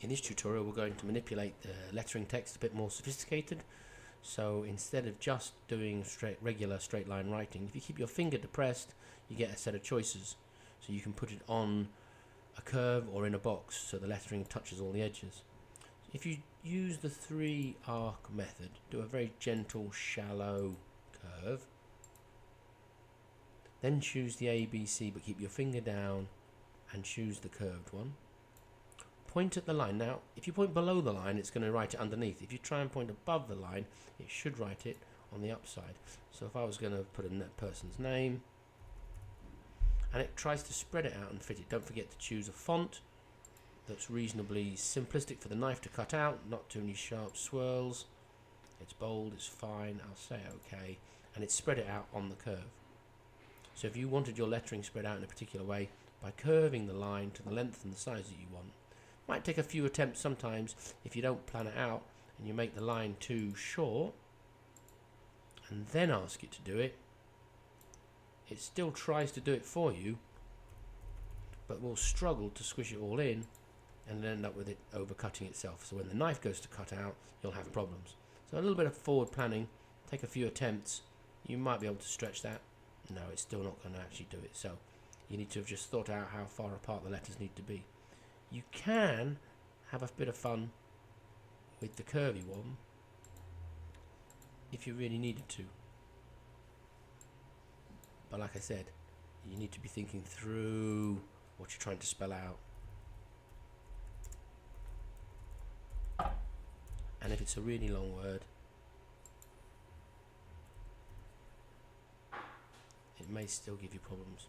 In this tutorial we're going to manipulate the lettering text a bit more sophisticated. So instead of just doing regular straight line writing, if you keep your finger depressed, you get a set of choices. So you can put it on a curve or in a box so the lettering touches all the edges. If you use the 3 arc method, do a very gentle, shallow curve. Then choose the ABC, but keep your finger down and choose the curved one. Point at the line. Now, if you point below the line, it's going to write it underneath. If you try and point above the line, it should write it on the upside. So if I was going to put a person's name, and it tries to spread it out and fit it. Don't forget to choose a font that's reasonably simplistic for the knife to cut out, not too many sharp swirls. It's bold, it's fine, I'll say OK, and it's spread it out on the curve. So if you wanted your lettering spread out in a particular way, by curving the line to the length and the size that you want, might take a few attempts sometimes if you don't plan it out and you make the line too short and then ask it to do it. It still tries to do it for you, but will struggle to squish it all in and end up with it overcutting itself. So when the knife goes to cut out, you'll have problems. So a little bit of forward planning, take a few attempts, you might be able to stretch that. No, it's still not going to actually do it. So you need to have just thought out how far apart the letters need to be. You can have a bit of fun with the curvy one if you really needed to. But like I said, you need to be thinking through what you're trying to spell out. And if it's a really long word, it may still give you problems.